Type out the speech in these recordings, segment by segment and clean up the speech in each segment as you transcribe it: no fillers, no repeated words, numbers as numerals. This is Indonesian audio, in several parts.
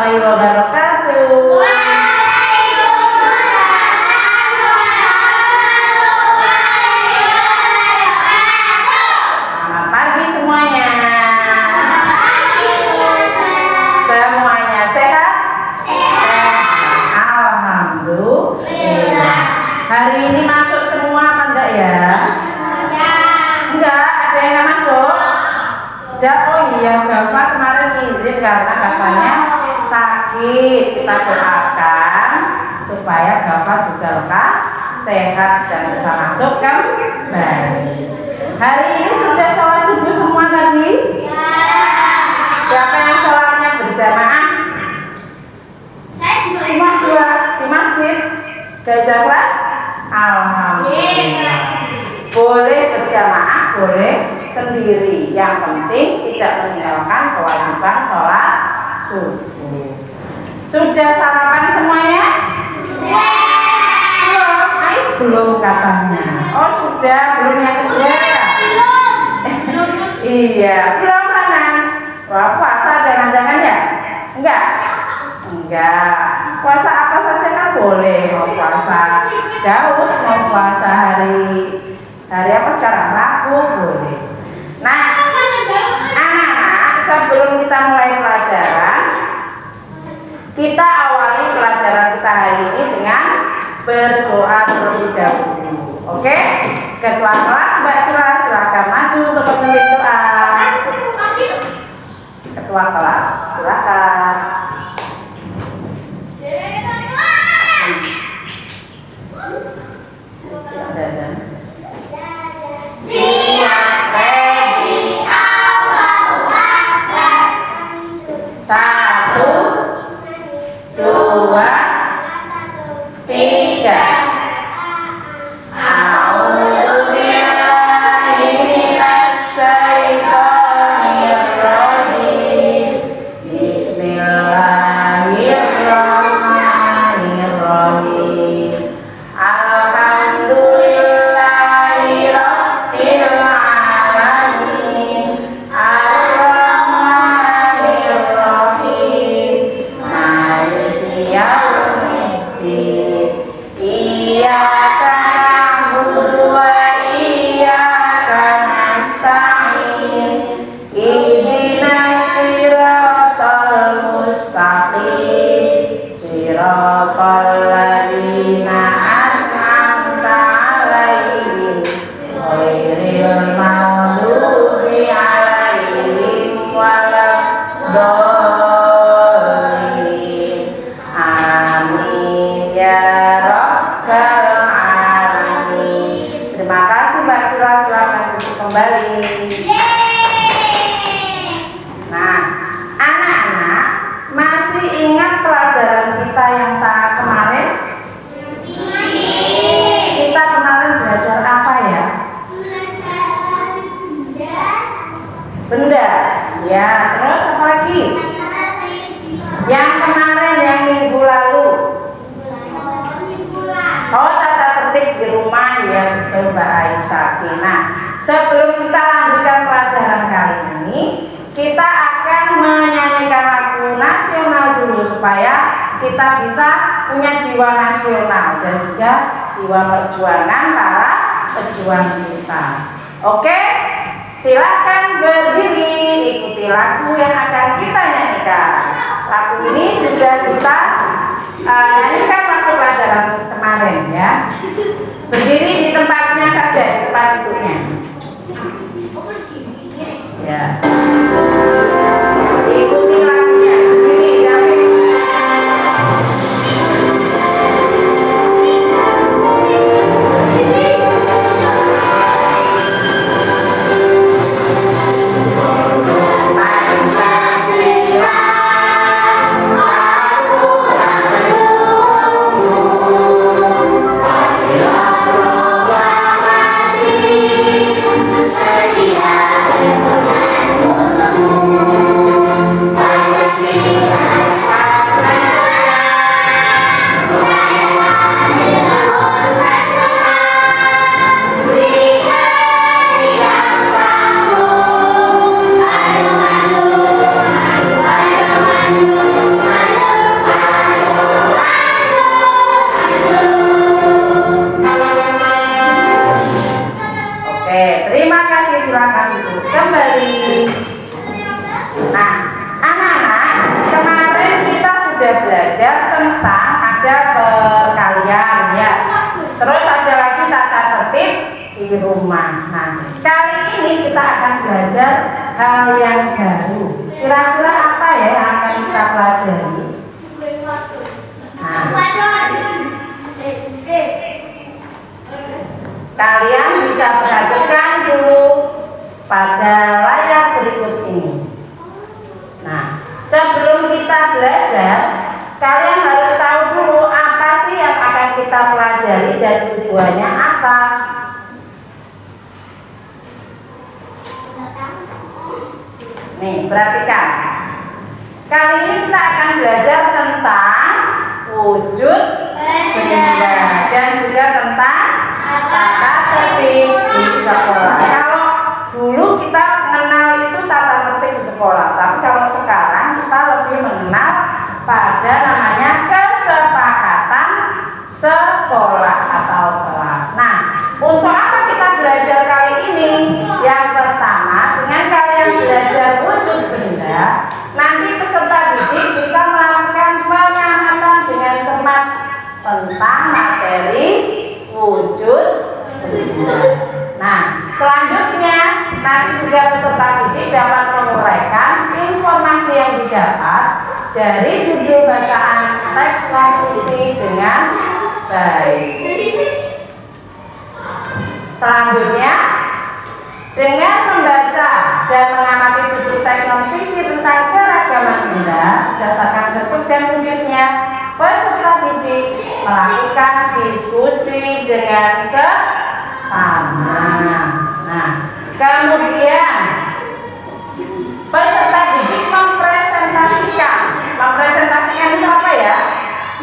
warahmatullahi wabarakatuh. Selamat pagi semuanya. Semuanya sehat? Alhamdulillah. Hari ini masuk semua apa enggak ya? Enggak, ada yang enggak masuk? Oh iya, Gafa kemarin izin karena katanya sakit. Kita doakan supaya Gafa juga lekas, sehat dan bisa masuk kembali. Hari ini sudah sholat subuh semua tadi? Siapa yang sholatnya berjamaah? Cuma 2 di masjid. Gazafra? Alhamdulillah. Boleh berjamaah, boleh sendiri. Yang penting tidak meninggalkan kewajiban sholat subuh. Sudah sarapan semuanya? Belum, Ais belum katanya. Oh sudah, belum yang kedua. Iya, belum Hanan. Wah, puasa jangan-jangan ya? Enggak? Enggak. Puasa apa saja kan boleh. Mau puasa Daud, mau puasa hari apa sekarang? Rabu boleh. Nah, anak-anak, sebelum kita mulai pelajaran, kita awali pelajaran kita hari ini dengan berdoa terlebih dahulu. Oke? Ketua kelas Mbak Kira silakan maju untuk memimpin doa. Ketua kelas silakan. Siap, ready, Allahu Akbar. 1, 2, 3. Sebelum kita lanjutkan pelajaran kali ini, kita akan menyanyikan lagu nasional dulu supaya kita bisa punya jiwa nasional dan juga jiwa perjuangan para pejuang kita. Oke, silakan berdiri, ikuti lagu yang akan kita nyanyikan. Lagu ini sudah kita nyanyikan waktu pelajaran kemarin ya. Berdiri di tempatnya saja, di tempat duduknya. Ya. Ikuti lagunya. Berdiri David. Setia belajar tentang ada perkalian ya. Terus ada lagi tata tertib di rumah. Nah, kali ini kita akan belajar hal yang baru. Kira-kira apa ya yang akan kita pelajari? Nah, kalian bisa perhatikan dulu pada layar berikut ini. Nah, sebelum kita belajar, kalian harus tahu dulu apa sih yang akan kita pelajari dan tujuannya apa. Nih, perhatikan. Kali ini kita akan belajar tentang wujud benda dan juga tentang tata tertib di sekolah. Kalau dulu kita mengenal itu tata tertib di sekolah, tapi kalau sekarang kita lebih mengenal pada namanya kesepakatan sekolah atau kelas. Nah, untuk apa kita belajar kali ini? Yang pertama, dengan kalian belajar wujud benda, nanti peserta didik bisa melakukan pengamatan dengan cermat tentang materi wujud benda. Nah, selanjutnya nanti juga peserta didik dapat menguraikan informasi yang didapat dari judul bacaan teks non-fiksi dengan baik. Selanjutnya, dengan membaca dan mengamati judul teks non-fiksi tentang keragaman benda berdasarkan bentuk dan wujudnya, peserta didik melakukan diskusi dengan sesama. Nah, kemudian peserta didik mempresentasikan itu apa ya?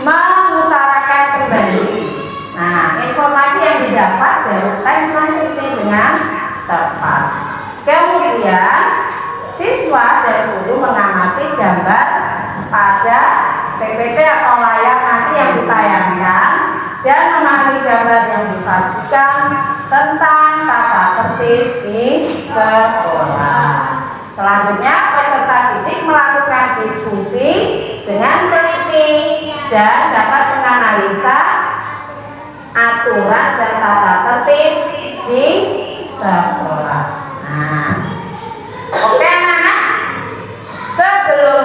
Mengutarakan kembali. Nah, informasi yang didapat dari teks non-fiksi dengan tepat. Kemudian siswa dan guru mengamati gambar pada PPT atau layar nanti yang ditayangkan dan memahami gambar yang disajikan tentang tata tertib di sekolah. Selanjutnya peserta didik melakukan diskusi dengan teliti dan dapat menganalisa aturan dan tata tertib di sekolah. Nah, oke anak-anak, sebelum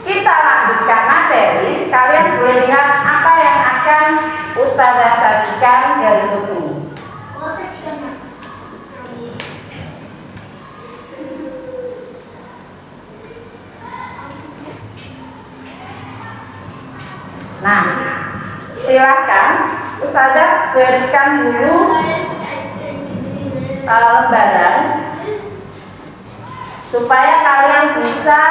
kita lanjutkan materi, kalian boleh lihat apa yang akan Ustazah sajikan dari buku. Nah, silakan Ustazah berikan dulu lembaran supaya kalian bisa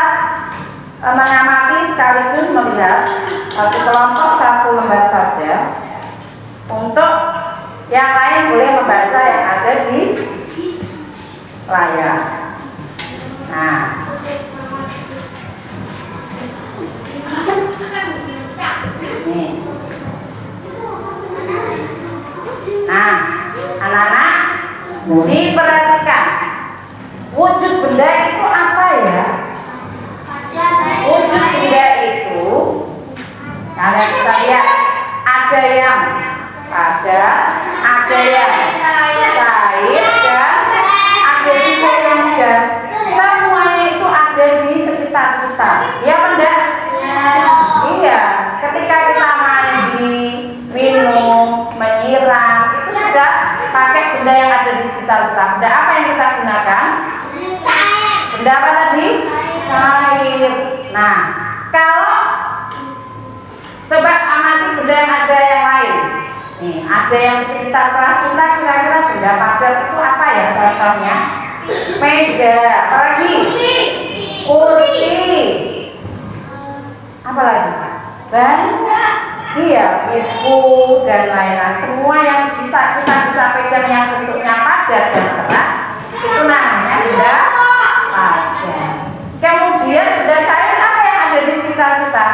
mengamati sekaligus melihat satu kelompok satu lembar saja. Untuk yang lain boleh membaca yang ada di layar. Nah, ini. Nah, anak-anak, diperhatikan wujud benda itu apa ya? Wujud benda itu kalian bisa lihat ada yang padat, ada yang cair dan ada juga yang gas. Semuanya itu ada di sekitar kita. Ya benda? Iya. Ketika kita mandi, minum, menyiram, itu sudah pakai benda yang ada di sekitar kita. Benda apa yang kita gunakan? Benda apa tadi? Cair. Nah, kalau coba amati benda yang ada yang lain. Nih, ada yang di sekitar kelas kita, kira-kira benda padat itu apa ya contohnya? Meja, apalagi? Kursi. Apa lagi? Banyak. Iya, buku dan lain-lain. Semua yang kita bisa pegang yang bentuknya padat dan keras itu namanya benda padat. Kemudian benda cair apa yang ada di sekitar kita?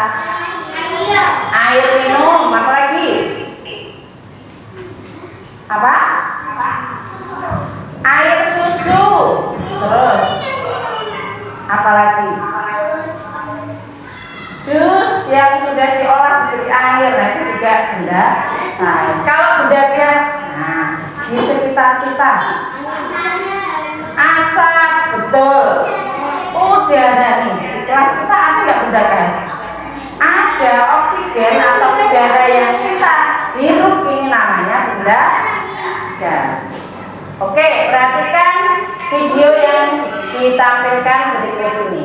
Air minum, apa lagi? Apa? Air susu. Terus apa lagi? Jus yang sudah diolah menjadi air, nah itu juga benda cair. Kalau benda gas, nah di sekitar kita asap, betul, udara nih. Di kelas kita ada nggak benda gas? Ada oksigen atau udara yang kita hirup, ini namanya benda gas. Oke, perhatikan video yang ditampilkan berikut ini.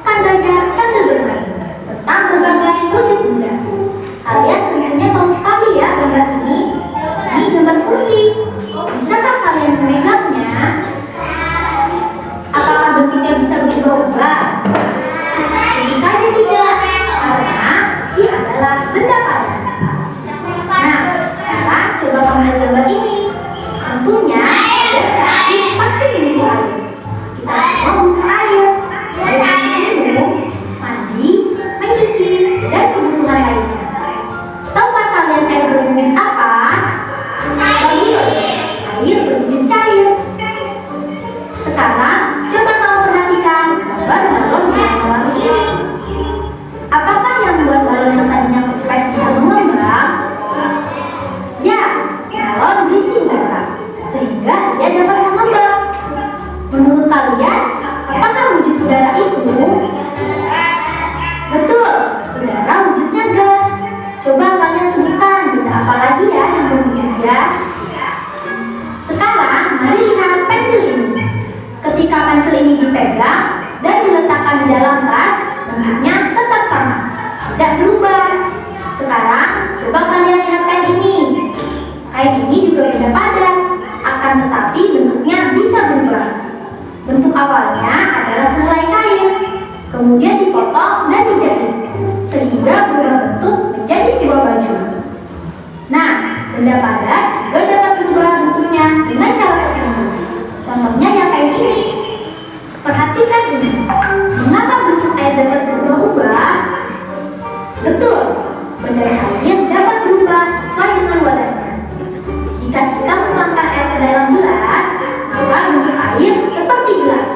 Kan belajar sambil bermain tentang berbagai bentuk benda. Kalian tentunya tahu sekali ya gambar ini. Ini gambar kursi. Bisakah kalian memegangnya? Apakah bentuknya bisa berubah-ubah? Tentu saja tidak, karena kursi adalah benda padat. Nah, sekarang coba kamu lihat gambar ini. Tentunya dan saat pasti butuh air. Kita semua butuh air. Air untuk minum, mandi, mencuci, dan kebutuhan lainnya. Tahukah kalian air berwujud apa? Bagus, air berwujud cair. Sekarang coba kamu perhatikan gambar balon warna-warni ini. Apakah yang membuat balon yang tadinya kempes bisa mengembang? Ya, balon berisi udara, sehingga dia dapat mengembang. Menurut kalian, apakah wujud udara itu? Betul, udara wujudnya gas. Coba kalian sebutkan benda apa lagi ya yang berwujud gas? Sekarang, mari lihat pensil ini. Ketika pensil ini dipegang dan diletakkan di dalam tas, bentuknya tetap sama, tidak berubah. Sekarang, coba kalian lihat kain ini. Kain ini juga benda padat, akan tetapi bentuknya bisa berubah. Bentuk awalnya adalah sehelai kain, kemudian dipotong dan dijahit, sehingga berubah bentuk menjadi sebuah baju. Nah, benda padat juga dapat berubah bentuknya dengan cara tertentu. Contohnya yang kayak gini. Perhatikan ini. Mengapa bentuk air dapat berubah-ubah? Betul, benda cair dapat berubah sesuai dengan wadahnya. Jika kita menuangkan air ke dalam gelas, maka bentuk air seperti gelas.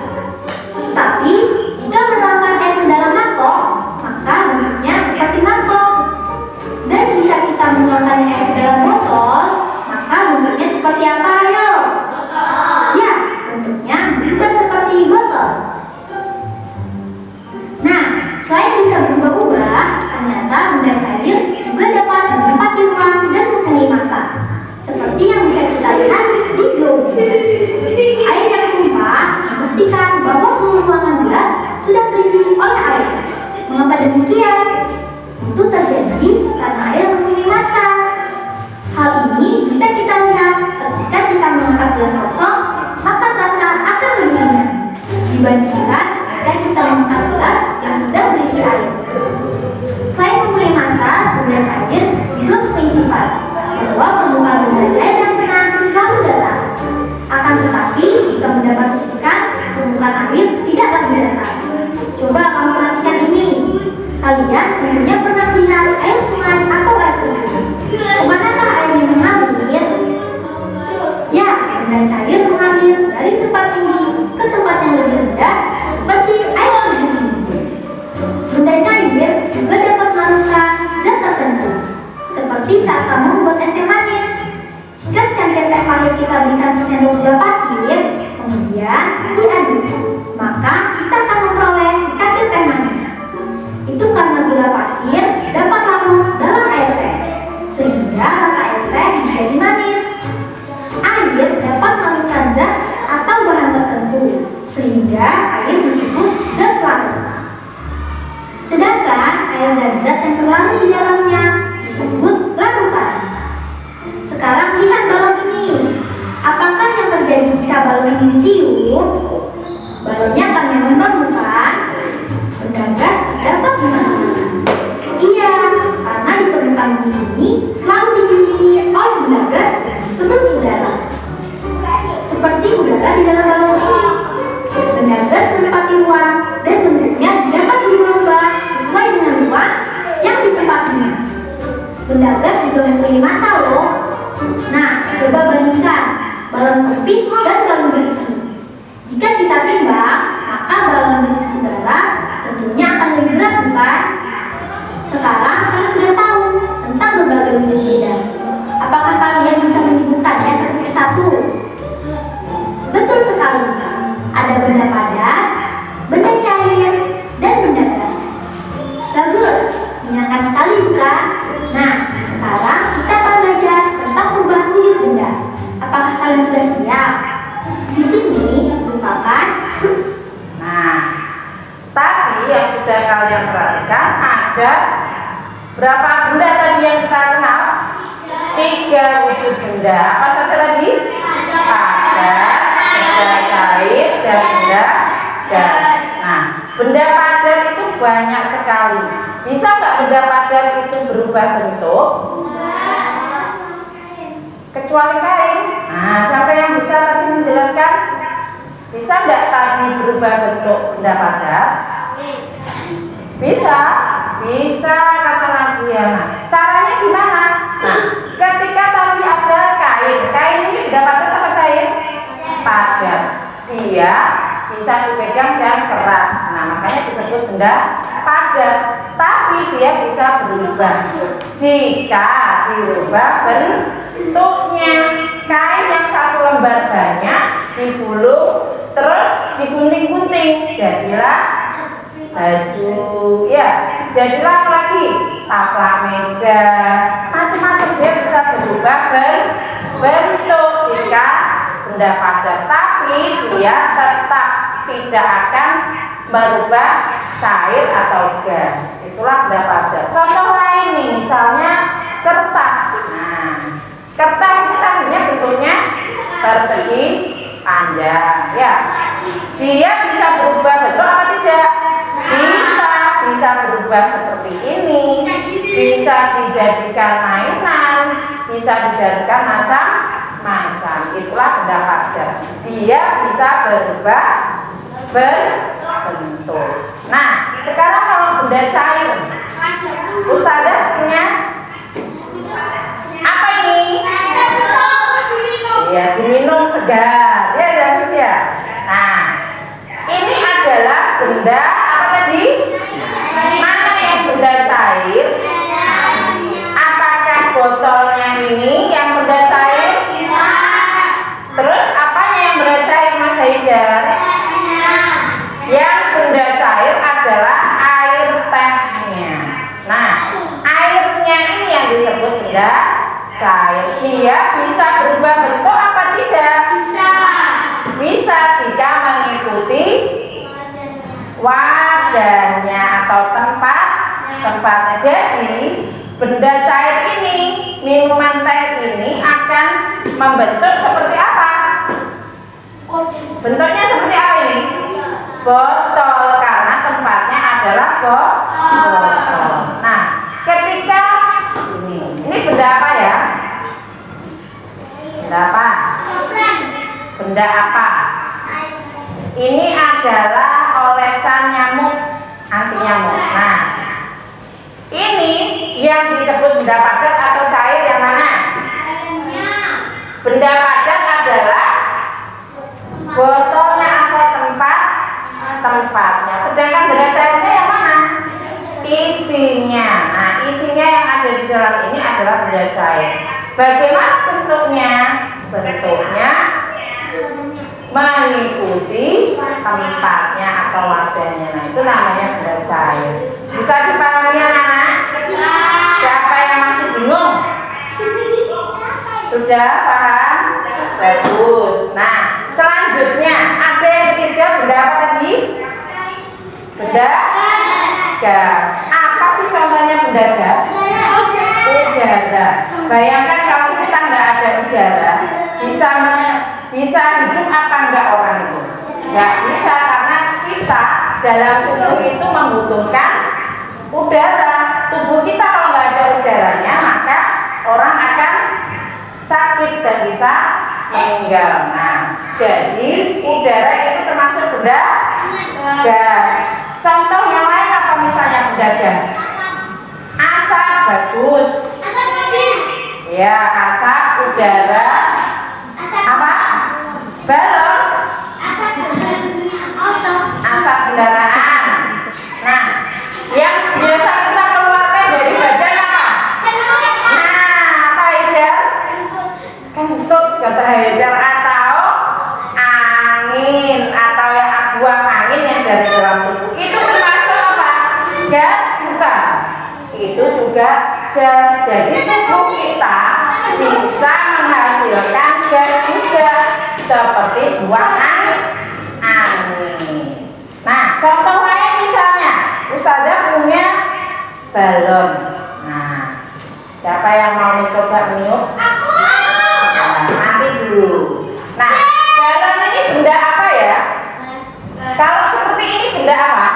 Tetapi jika menuangkan air ke dalam mangkok, maka bentuknya seperti mangkok. Dan jika kita menuangkan air ke dalam botol, maka bentuknya seperti apa, ayo? Ya, bentuknya berubah seperti botol. Nah, selain bisa berubah-ubah, ternyata benda cair juga dapat bertempat di ruang dan mempunyai massa. Seperti yang bisa kita lihat di globe. Air yang tumpah membuktikan bahwa seluruh ruangan gelas sudah terisi oleh air. Mengapa demikian? Itu terjadi karena air mempunyai massa. Hal ini bisa kita lihat ketika kita mengangkat gelas kosong, maka rasa akan lebih ringan dibandingkan jika kita mengangkat gelas yang sudah berisi air. Selain mempunyai massa, benda cair juga mempunyai sifat bahwa permukaan benda cair yang tenang selalu datar. Akan tetapi, jika mendapat tusukan, permukaan air tidak lagi datar. Coba kamu perhatikan ini. Kalian tentunya pernah melihat air sungai atau air terjun. Kemanakah airnya mengalir? Ya, benda cair mengalir dari tempat tinggi ke tempat yang lebih rendah, seperti air terjun ini. Benda cair juga dapat melakukan zat tertentu, seperti saat kamu membuat es yang manis. Jika secangkir teh pahit kita berikan sesendok gula pasir, kemudian diaduk, maka kita akan memperoleh secangkir teh manis. Itu karena gula pasir dapat larut dalam air teh, sehingga rasa air teh menjadi manis. Air dapat melarutkan zat atau bahan tertentu, sehingga air disebut zat larut. Sedangkan air dan zat yang terlarut di dalamnya disebut larutan. Sekarang lihat balon ini. Apakah yang terjadi jika balon ini ditiup? Balonnya akan mengembang, bukan? Benda gas dapat dimatikan. Iya, karena di permukaan bumi ini selalu dikelilingi oleh benda gas yang disebut Apakah kalian bisa menyebutkannya satu persatu? Betul sekali. Ada benda padat, benda cair, dan benda gas. Bagus, menyenangkan sekali bukan? Nah, sekarang kita akan belajar tentang perubahan wujud benda. Apakah kalian sudah siap? Di sini merupakan. Nah, tadi yang sudah kalian perhatikan ada berapa benda tadi yang kita kenal? 3 wujud benda. Apa saja tadi? Padat, benda cair, dan benda gas. Nah, benda padat itu banyak sekali. Bisa nggak benda padat itu berubah bentuk? Kecuali kain. Nah, siapa yang bisa tadi menjelaskan? Bisa nggak tadi berubah bentuk benda padat? Bisa, bisa kata Nadiana. Caranya gimana? Nah, ketika tadi ada kain ini benda padat apa cair? Padat. Dia bisa dipegang dan keras. Nah, makanya disebut benda padat. Tapi dia bisa berubah jika dirubah bentuknya. Kain yang satu lembar banyak digulung terus digunting-gunting, jadilah baju, ya, jadilah apa lagi? Taplak meja, macam-macam. Dia bisa berubah bentuk jika benda padat, tapi dia tetap tidak akan merubah cair atau gas. Itulah benda padat. Contoh lain nih, misalnya kertas. Nah, kertas ini tadinya bentuknya persegi panjang, ya. Dia bisa berubah bentuk apa tidak? Bisa berubah seperti ini. Bisa dijadikan mainan, bisa dijadikan macam-macam. Itulah benda padat. Dia bisa berubah bentuk. Nah, sekarang kalau benda cair, Ustazah punya apa ini? Ya, diminum segar, ya, ya. Nah, ini adalah benda apa tadi? Mana yang benda cair? Apakah botolnya ini yang benda cair? Terus apanya yang benda cair, Mas Haidar? Yang benda cair adalah air tehnya. Nah, airnya ini yang disebut benda cair. Dia bisa berubah bentuk apa tidak? Bisa jika mengikuti wadahnya atau tempatnya. Jadi benda cair ini, minuman teh ini akan membentuk seperti apa? Bentuknya seperti apa ini? Botol, karena tempatnya adalah botol. Nah, ketika ini benda apa ya? Benda apa? Benda apa? Ini adalah olesan nyamuk, anti nyamuk. Nah, ini yang disebut benda padat atau cair yang mana? Benda padat adalah botolnya atau tempatnya. Sedangkan benda cairnya yang mana? Isinya. Nah, isinya yang ada di dalam ini adalah benda cair. Bagaimana bentuknya? Bentuknya mengikuti tempatnya atau wadahnya. Nah, itu namanya benda cair. Bisa dipahami anak-anak? Siapa yang masih bingung? Sudah paham? Bagus. Nah, selanjutnya ada yang ketiga, benda apa tadi? Benda gas. Apa sih contohnya benda gas? Udara. Bayangkan kalau kita nggak ada udara, bisa hidup apa enggak orang itu? Nggak bisa, karena kita dalam tubuh itu membutuhkan udara. Tubuh kita kalau nggak ada udaranya, maka orang akan sakit dan bisa meninggal. Nah, jadi udara itu termasuk benda gas. Contoh yang lain apa misalnya benda gas? Asap, bagus. Ya, asap, udara. Apa? Balon. Asap kendaraan. Nah, yang biasa kita keluarkan dari badan apa? Nah, apa Ida? gas. Jadi tubuh kita bisa menghasilkan gas juga seperti buang angin. Nah, contoh lain misalnya Ustazah punya balon. Nah, siapa yang mau mencoba meniup? Nah, nanti dulu. Nah, balon ini benda apa ya? Kalau seperti ini benda apa?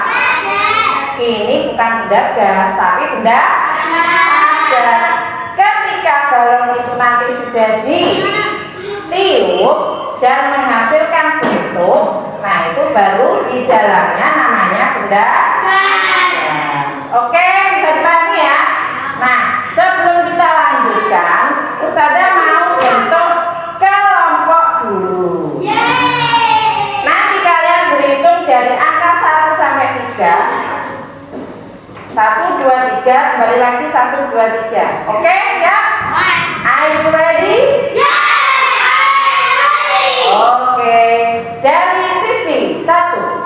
Ini bukan benda gas, tapi benda padat. Ketika balon itu nanti sudah ditiup dan menghasilkan bentuk, nah itu baru di dalamnya namanya benda gas. Oke, bisa dipahami ya? Nah, sebelum kita lanjutkan, Ustazah mau bentuk kelompok dulu. Nanti kalian berhitung dari angka 1 sampai 3. 1, 2, 3, kembali lagi 1, 2, 3. Oke, siap? Are you ready? Oke, dari sisi 1.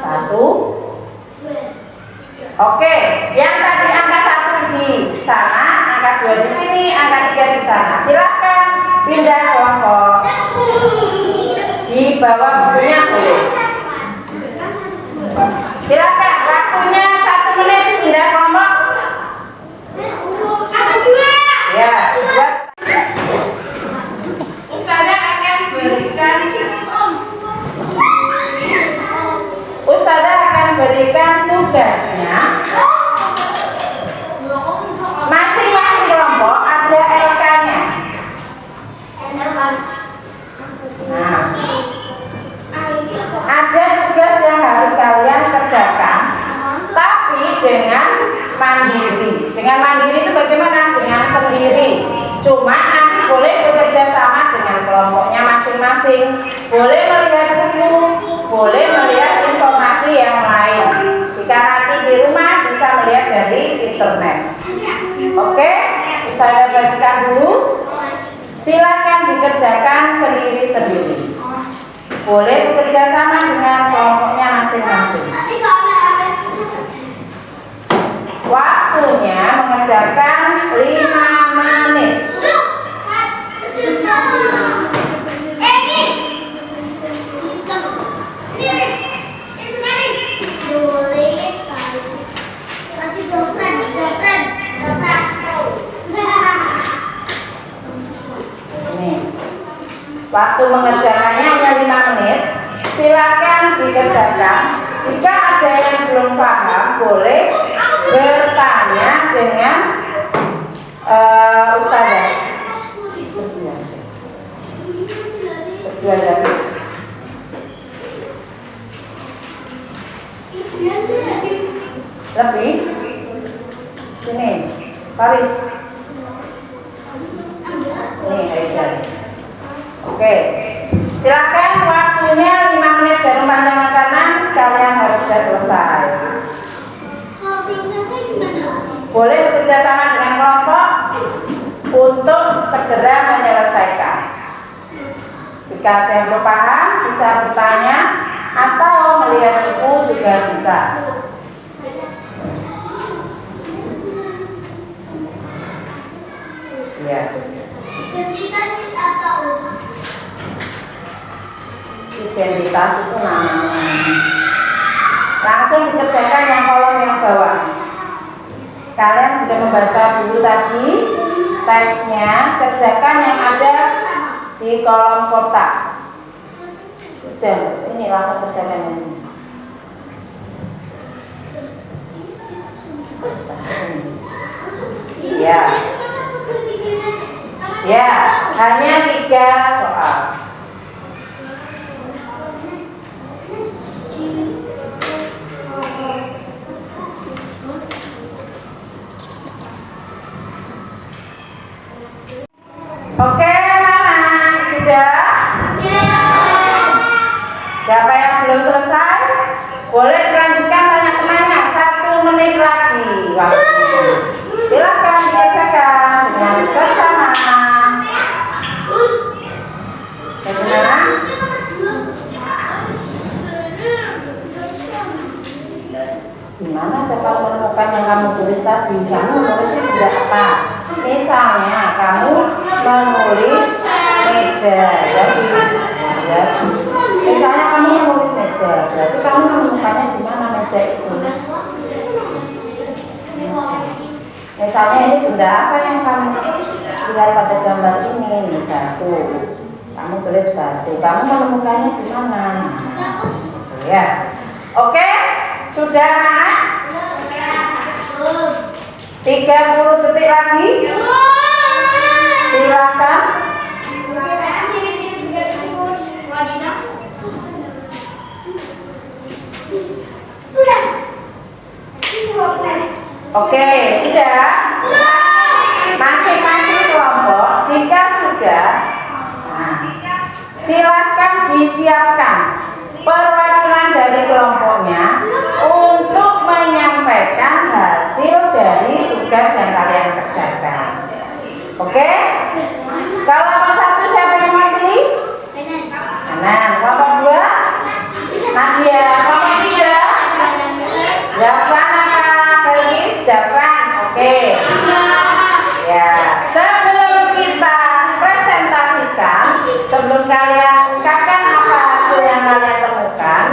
Satu. Oke, yang tadi angka 1 di sana, angka 2 di sini, angka 3 di sana. Silahkan pindah kelompok. Di bawah bukunya boleh. Silakan, waktunya 1 menit pindah kelompok. Ya, buat Ustazah akan berikan tugasnya. Masing-masing kelompok ada LK-nya. Nah, ada tugas yang harus kalian kerjakan, tapi dengan mandiri. Dengan mandiri itu bagaimana? Dengan sendiri. Cuma nanti boleh bekerja sama dengan kelompoknya masing-masing. Boleh melihat buku, boleh melihat informasi yang lain. Jika nanti di rumah bisa melihat dari internet. Oke, saya bagikan dulu. Silakan dikerjakan sendiri-sendiri. Boleh bekerja sama dengan kelompoknya masing-masing. Waktunya mengerjakan 5 menit. Waktu mengerjakannya hanya 5 menit. Silakan dikerjakan. Jika ada yang belum paham, boleh bertanya dengan Ustazah. Lebih? Sini, Paris. Ini Aidan. Oke, silakan waktunya 5 menit, jarum panjang makanan sekalian harus sudah selesai. Boleh bekerja sama dengan kelompok untuk segera menyelesaikan. Jika ada yang belum paham bisa bertanya atau melihat buku juga bisa. Ya. Identitas itu namanya. Langsung dikerjakan yang kolom yang bawah. Kalian sudah membaca dulu tadi teksnya, kerjakan yang ada di kolom kotak. Sudah, ini langsung kerjakan ini. Ya. Ya, hanya 3 soal. Oke, anak-anak, sudah? Siapa yang belum selesai? Boleh dilanjutkan tanya temannya 1 menit lagi waktu. Silakan dikerjakan dengan seksama. Bagaimana? Gimana kamu menemukan yang kamu tulis tadi? Kamu menulisnya benda apa? Misalnya kamu menulis meja, jadi misalnya kamu menulis meja, berarti kamu menemukannya di mana meja itu? Misalnya ini benda apa yang kamu lihat pada gambar ini? Nih, batu. Kamu tulis batu. Kamu menemukannya di mana? Ya, oke, sudah. 30 detik lagi. Silakan. Oke, sudah. Masing-masing kelompok jika sudah, nah, silakan disiapkan perwakilan dari kelompoknya untuk menyampaikan hasil dari tugas yang kalian kerjakan. Oke? Kalau nomor 1 siapa yang mewakili? Hanan. Kelompok 2? Nadia. Kelompok 3? Zafran apa? Felis? Zafran. Oke. Ya, sebelum kita presentasikan, sebelum kalian ungkapkan apa hasil yang kalian temukan,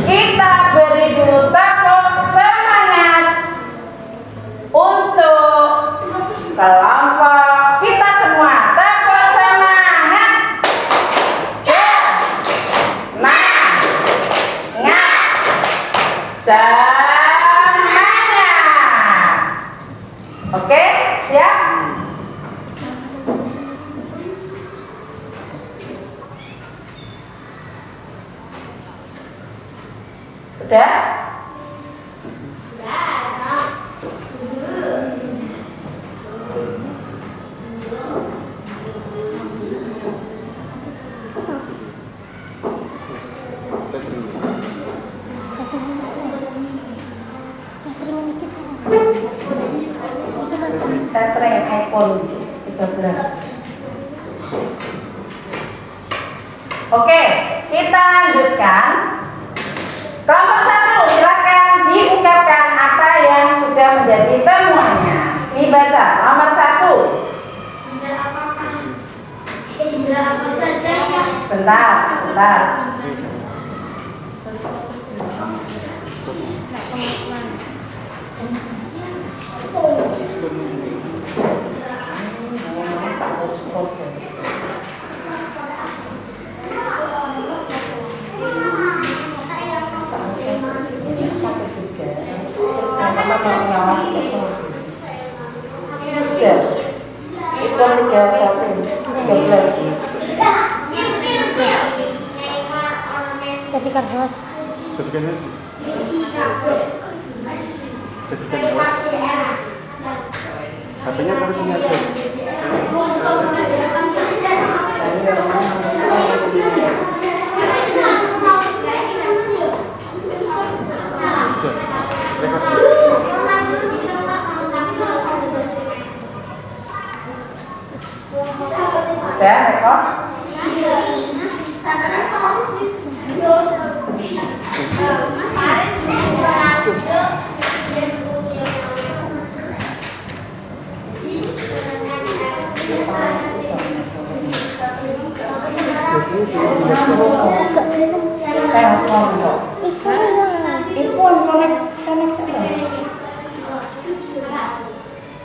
kita beri dulu tepuk semangat untuk kelompok kita semua. Tepuk semangat. Semangat. Oke, siap? Sudah? Tethering iPhone 13. Oke, kita lanjutkan. Kelompok 1, silakan diungkapkan apa yang sudah menjadi temuannya. Dibaca nomor 1. Apa saja yang Bentar. Jadikan host. HP-nya taruh sini aja. Sudah, rekod. Sudah, rekod.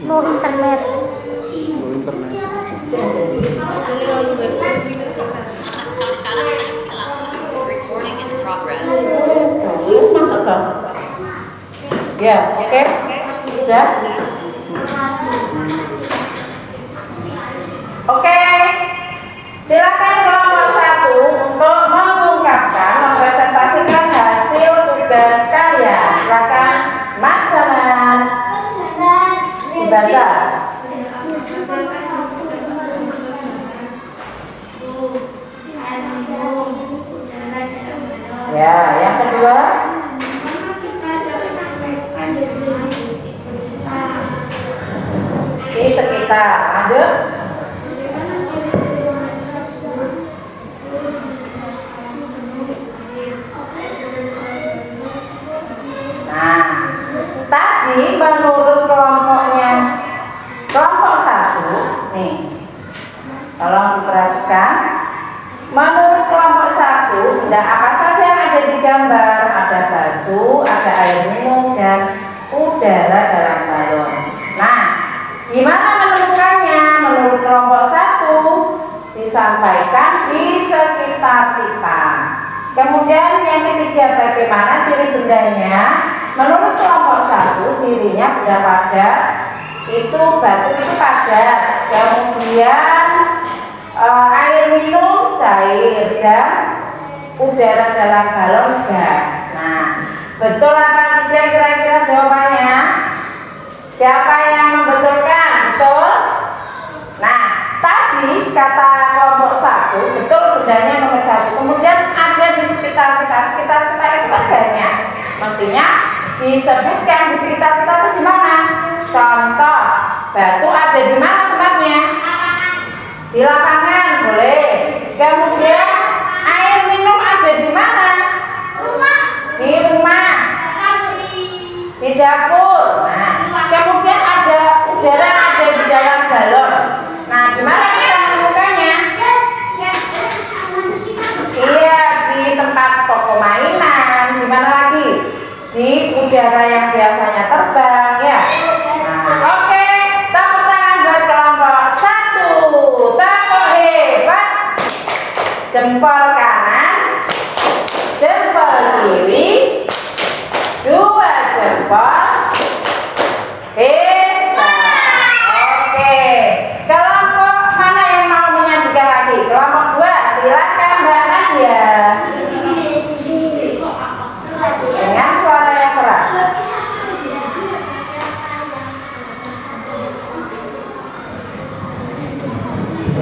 No internet. Recording in progress. Terus masuk dong. Ya, oke. Sudah. Oke. Silakan kelompok 1 untuk mengungkapkan, mempresentasikan hasil tugas kalian. Silakan Mas Sanan. Dibaca. Ya, yang kedua. Di sekitar, lanjut. batu, ada air minum, dan udara dalam galon. Nah, gimana menemukannya? Menurut kelompok 1 disampaikan di sekitar kita. Kemudian yang ketiga, bagaimana ciri bendanya? Menurut kelompok 1 cirinya benda padat, itu batu itu padat, kemudian air minum cair, dan udara dalam galon gas. Nah, betul apa tidak kira-kira jawabannya? Siapa yang membetulkan? Betul? Nah, tadi kata kelompok 1 betul bendanya nomor 1. Kemudian ada di sekitar kita. Sekitar kita itu kan banyak. Mestinya disebutkan di sekitar kita itu di mana? Contoh, batu ada di mana tempatnya? Di lapangan, boleh. Kemudian air minum ada di mana? Di rumah, di dapur. Nah, kemudian ada udara ada di dalam galon. Nah, gimana kita menemukannya? Iya, di tempat toko mainan. Gimana lagi? Di udara yang biasanya terbang, ya. Nah, oke, tepuk tangan buat kelompok 1. Tepuk hebat. Jempol kanan, jempol kiri, 2 jempol. Hebat. Oke, kelompok mana yang mau menyajikan lagi? Kelompok 2, silakan Mbak Nadia. Dengan suara yang keras.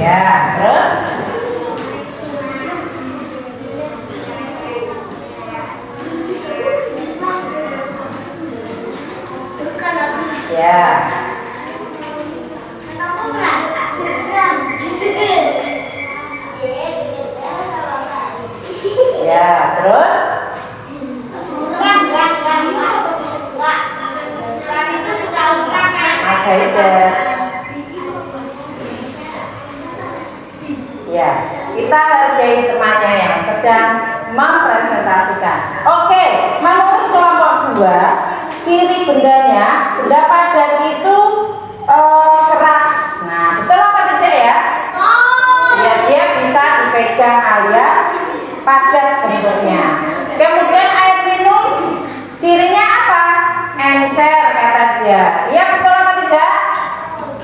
Ya, terus? Ya. Ya, terus? Mas Haider. Ya, kita hargai temannya yang sedang mempresentasikan. Oke, menurut kelompok 2, ciri bendanya, benda padat itu keras. Nah, betul apa tidak ya? Ya, dia bisa dipegang alias padat bentuknya. Kemudian air minum, cirinya apa? Encer kata dia. Iya, betul apa tidak?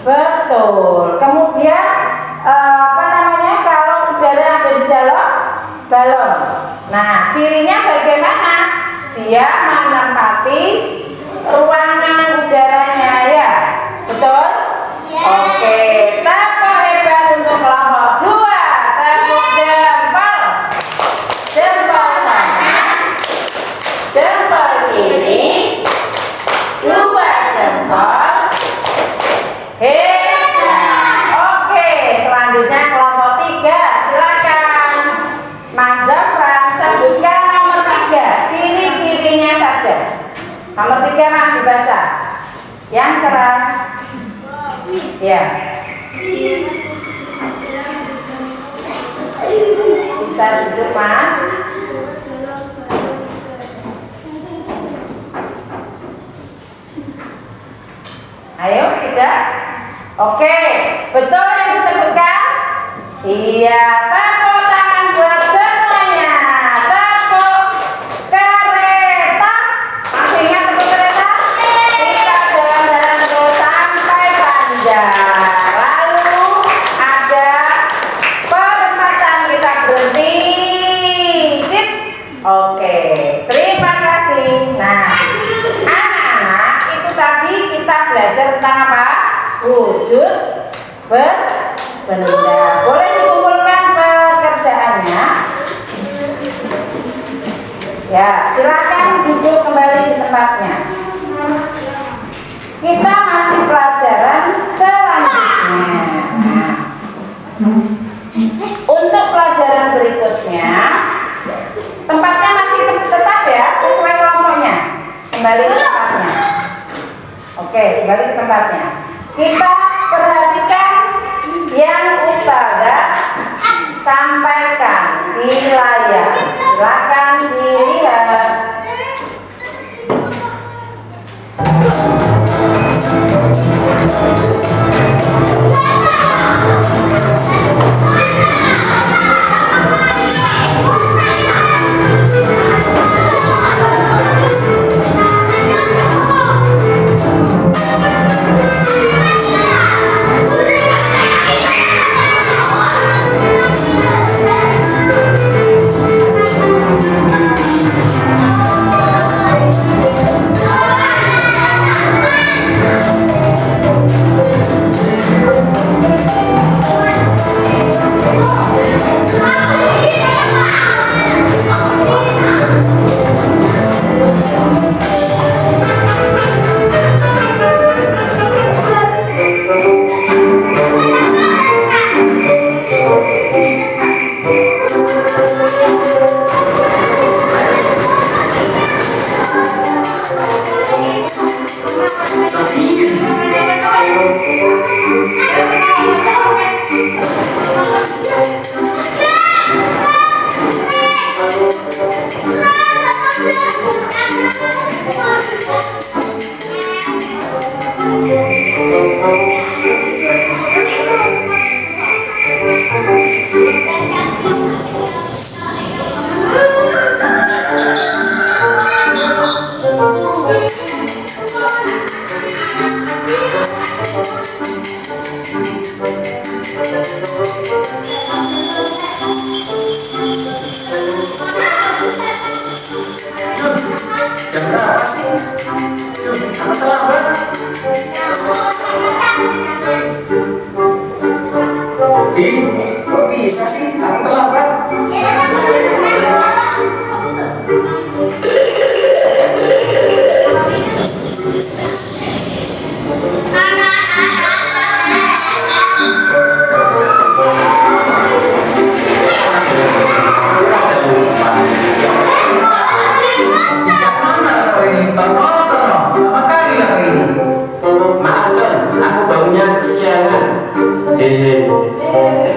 Betul. Kemudian kalau udara ada di dalam balon. Nah, cirinya bagaimana? Dia menempati ruangan udaranya, ya. Betul? Oke, tepuk hebat untuk kelompok 2. Tepuk jempol. Jempol kanan, jempol kiri, 2 jempol. Hebat. Oke, selanjutnya kelompok 3. Silakan Mas Zafran, sebutkan nomor 3, ciri-cirinya saja. Nomor 3 Mas dibaca. Yang keras. Ya. Bisa duduk Mas. Ayo, sudah? Oke, betul yang disebutkan? Iya, tepuk tangan buat semuanya. Tepuk kereta. Masih ingat tepuk kereta? Kita jalan-jalan terus sampai Banjar. Lalu ada perempatan, kita berhenti. Sip. Oke, terima kasih. Nah, anak-anak, itu tadi kita belajar tentang apa? Wujud benda. Boleh dikumpulkan pekerjaannya. Ya, silakan duduk kembali di tempatnya. Kita masih pelajaran selanjutnya. Untuk pelajaran berikutnya, tempatnya masih tetap ya, sesuai kelompoknya. Kembali ke tempatnya. Oke, kembali ke tempatnya. Kita perhatikan yang Ustazah sampaikan di layar. Silakan dilihat. Jam berapa sih? Aku terlambat. Ih, kok bisa sih? Aku terlambat.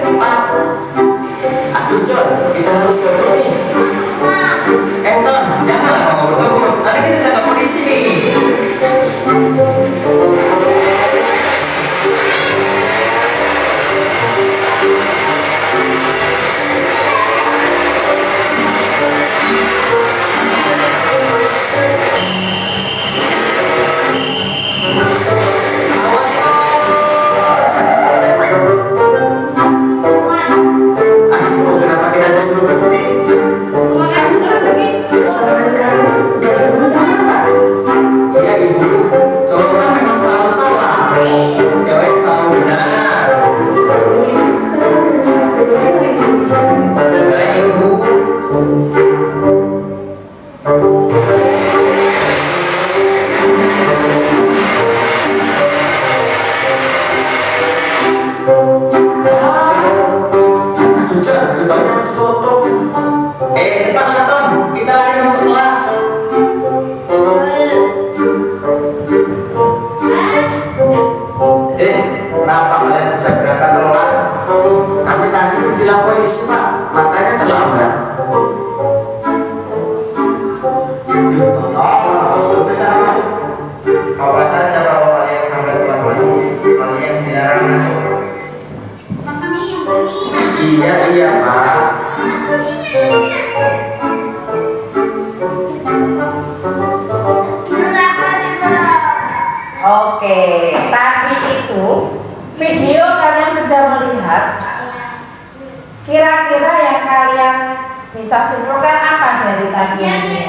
Cepat. Aduh John, kita harus ketemu nih. Ton, janganlah kamu berkebun. Nanti kita datang polisi nih. Iya Pak. Oke, tadi itu video kalian sudah melihat. Kira-kira yang kalian bisa simpulkan apa dari tadi ini?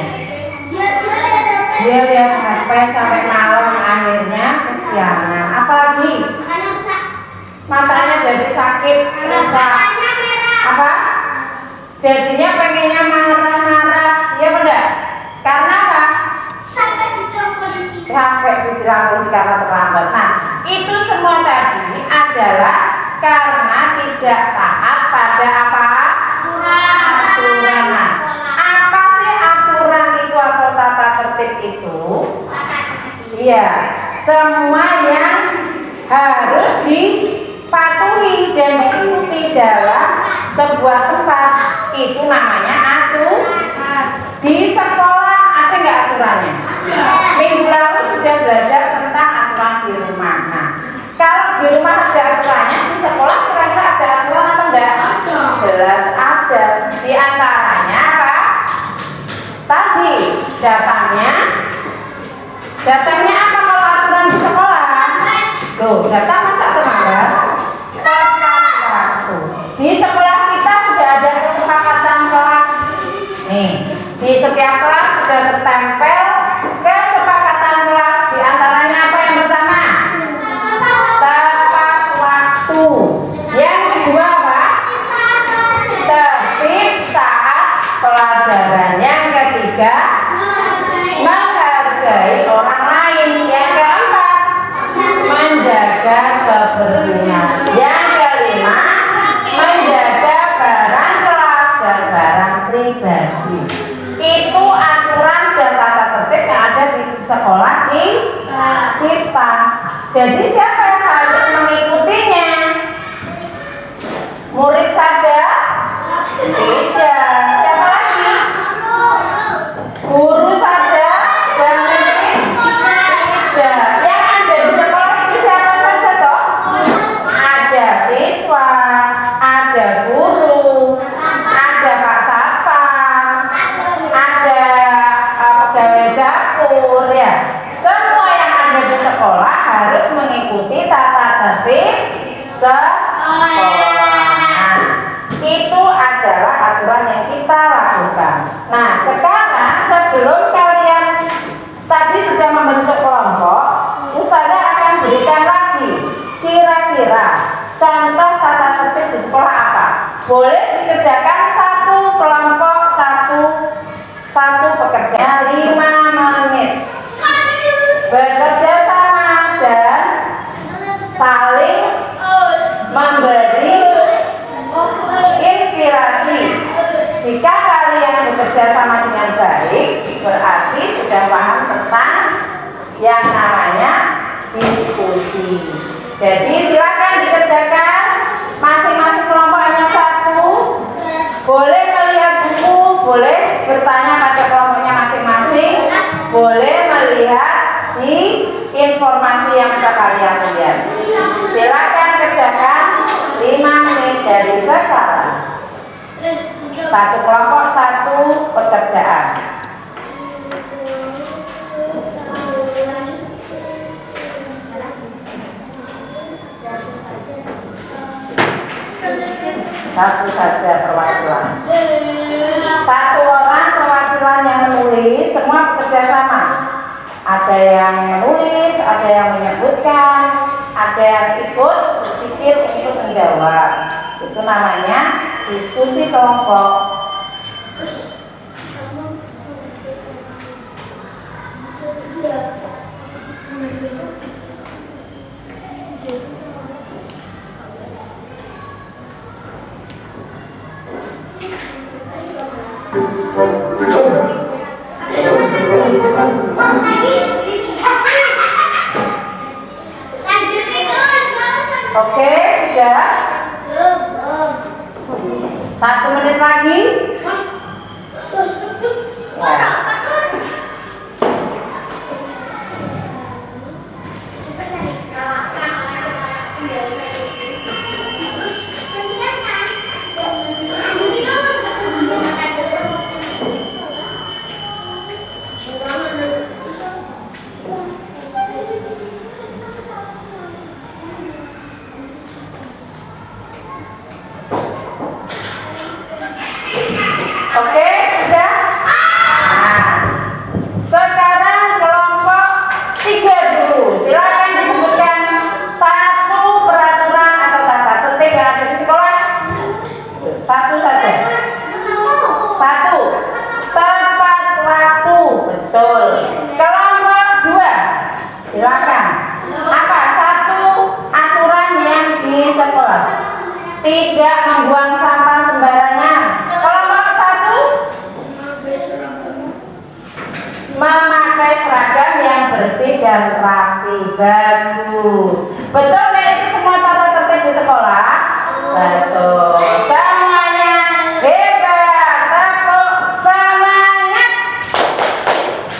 Dia lihat HP sampai malam, akhirnya kesiangan. Apalagi matanya jadi sakit, rusak. Apa? Jadinya pengennya marah-marah, ya benar? Karena apa? Sampai ditilang polisi karena terlambat. Nah, itu semua tadi adalah karena tidak taat pada apa? Aturan. Nah, apa sih aturan itu atau tata tertib itu? Iya, semua yang harus dipatuhi dan diikuti dalam sebuah tempat, itu namanya aturan. Di sekolah ada nggak aturannya? Minggu lalu sudah belajar tentang aturan di rumah. Nah, kalau di rumah ada aturannya, di sekolah kira-kira ada aturan apa enggak? Jelas ada. Di antaranya apa? Tadi datangnya apa kalau aturan di sekolah? Loh, datang masa terlambat? Tepat waktu. Di sekolah kita sudah ada kesepakatan kelas. Nih, di setiap kelas sudah tertempel kesepakatan kelas. Di antaranya apa yang pertama? Tepat waktu. Yang kedua apa? Tertib saat pelajaran. Yang ketiga, menghargai orang lain. Yang keempat, menjaga kebersihan. Yang kelima, menjaga barang kelas dan barang pribadi. Itu aturan dan tata tertib yang ada di sekolah kita. Jadi siapa yang harus mengikutinya? Murid saja? Tidak. Siapa lagi? Guru saja? Dan murid? Tidak. Yang ada di sekolah itu siapa saja? baik berarti sudah paham tentang yang namanya diskusi. Jadi silakan dikerjakan masing-masing kelompok hanya satu. Boleh melihat buku, boleh bertanya pada kelompoknya masing-masing, boleh melihat di informasi yang bisa kalian lihat. Silakan kerjakan 5 menit dari sekarang. Satu kelompok satu pekerjaan. Satu saja perwakilan. Satu orang perwakilan yang menulis, semua bekerja sama. Ada yang menulis, ada yang menyebutkan, ada yang ikut berpikir untuk menjawab. Itu namanya diskusi kelompok. Oke, sudah? 1 menit lagi. Ya. Oke, sudah? Nah, sekarang kelompok 3 dulu. Silakan disebutkan satu peraturan atau tata tertib yang ada di sekolah. Satu saja. Satu, tepat waktu. Betul. Kelompok 2, silakan. Apa? Satu aturan yang di sekolah. Tidak membuang sampah sembarangan. Memakai seragam yang bersih dan rapi. Bagus. Betul ya, itu semua tata tertib di sekolah? Betul. Semuanya hebat. Tepuk semangat.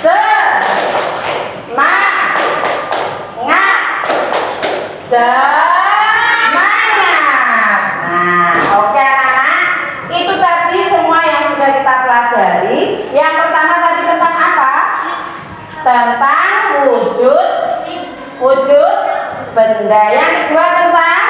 Semangat. Semangat. Nah, oke anak-anak. Itu tadi semua yang sudah kita pelajari. Yang pertama tadi tentang apa? Tentang wujud benda. Yang kedua tentang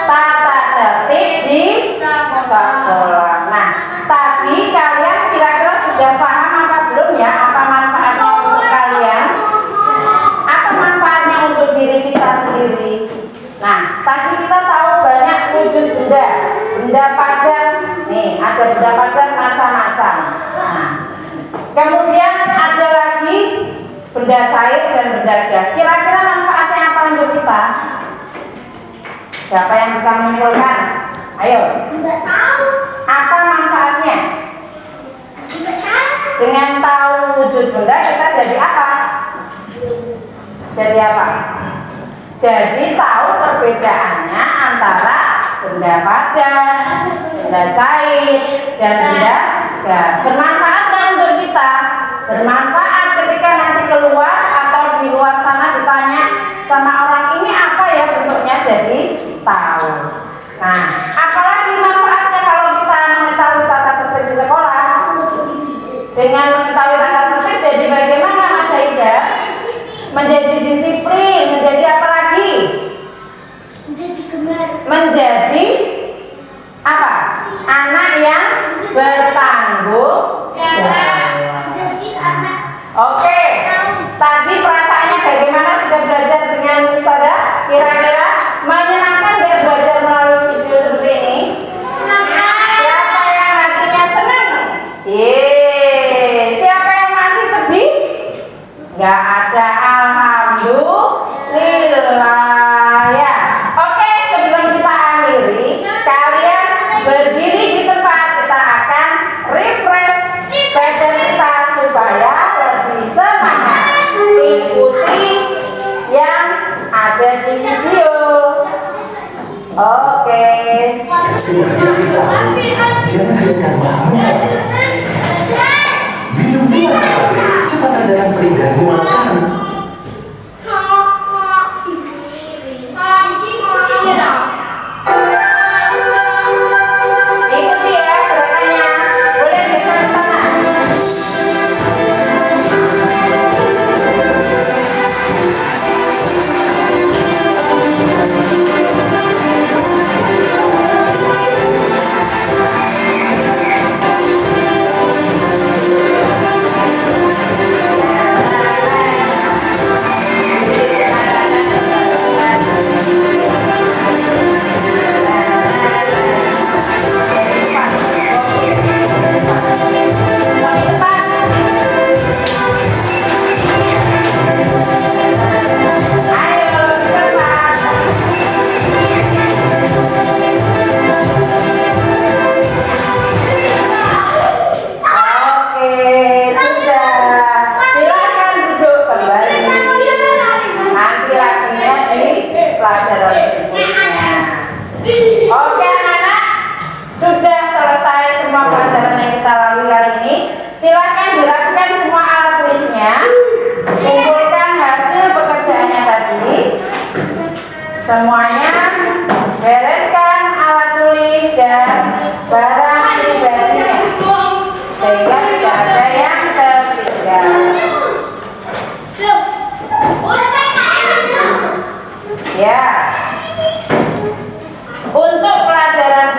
tata tertib di sekolah. Nah, tadi kalian kira-kira sudah paham apa belum ya? Apa manfaatnya untuk kalian? Apa manfaatnya untuk diri kita sendiri? Nah, tadi kita tahu banyak wujud benda. Benda padat, nih ada benda padat macam-macam. Nah, kemudian ada lagi benda cair dan benda gas. Kira-kira manfaatnya apa untuk kita? Siapa yang bisa menyimpulkan? Ayo. Tidak tahu. Apa manfaatnya? Tidak tahu. Dengan tahu wujud benda kita jadi apa? Jadi apa? Jadi tahu perbedaannya antara benda padat, benda cair, dan benda gas. Bermanfaat kan untuk kita? Bermanfaat ketika nanti keluar atau di luar sana ditanya sama orang ini apa ya bentuknya, jadi tahu. Nah, apalagi manfaatnya kalau kita mengetahui tata tertib di sekolah? Dengan mengetahui tata tertib jadi bagaimana Mas Aida? Menjadi disiplin, menjadi apa lagi? Menjadi apa? Anak yang bertanggung jawab. Oke, tadi perasaannya bagaimana? Sudah belajar dengan Ustazah? Kira-kira menyenangkan dia belajar melalui video seperti ini? Siapa yang hatinya senang? Siapa yang masih sedih? Gak ada. Alhamdulillah ya. Oke, sebelum kita akhiri, kalian berdiri di tempat. Kita akan refresh Semuanya bereskan alat tulis dan barang pribadinya sehingga tidak ada yang tertinggal. Ya. Untuk pelajaran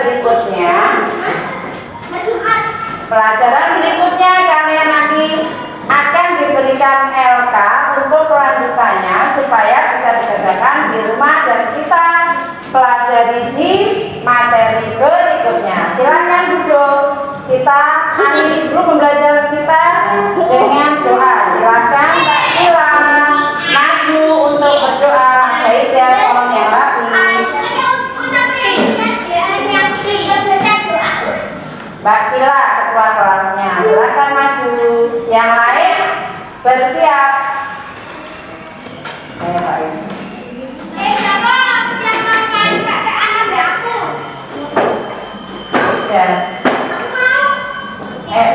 berikutnya kalian nanti akan diberikan LK untuk kelanjutannya supaya bisa dikerjakan di rumah dan kita pelajari di materi berikutnya. Silakan duduk. Kita akhiri dulu pembelajaran kita dengan doa. Silakan Kak Ila maju untuk berdoa. Saidah tolong yang rapi. Mbak Kila ketua kelasnya, silakan maju. Yang lain bersiap. Ayo Pak Is. Ya. Ya.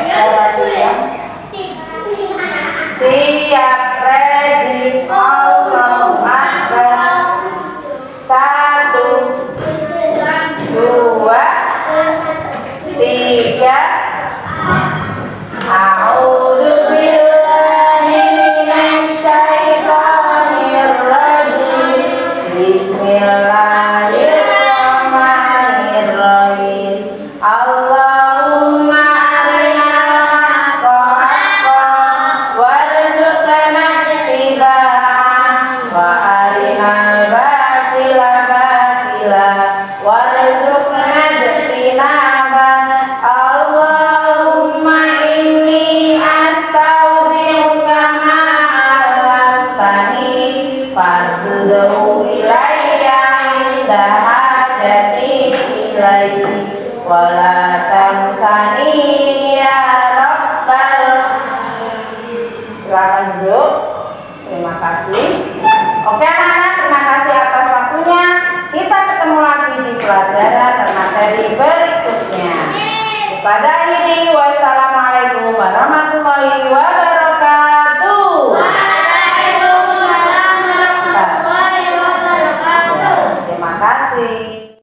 Siap, ready, Allahu Akbar. 1, 2, 3. A'udzu billahi minasy syaithanir rajim. Bismillahirrahmanirrahim. Allahumma arina haqqa warzuqna ittiba'ah wa arina batila batila warzuqna ijtinabah. Allahumma inni astaudiuka ma 'allamtani farzuqhu ilayya inda hajati ilaihi wa la tansani ya rabbal. Silakan duduk. Terima kasih. Oke anak-anak, terima kasih atas waktunya. Kita ketemu lagi di pelajaran dan materi berikutnya. Pada ini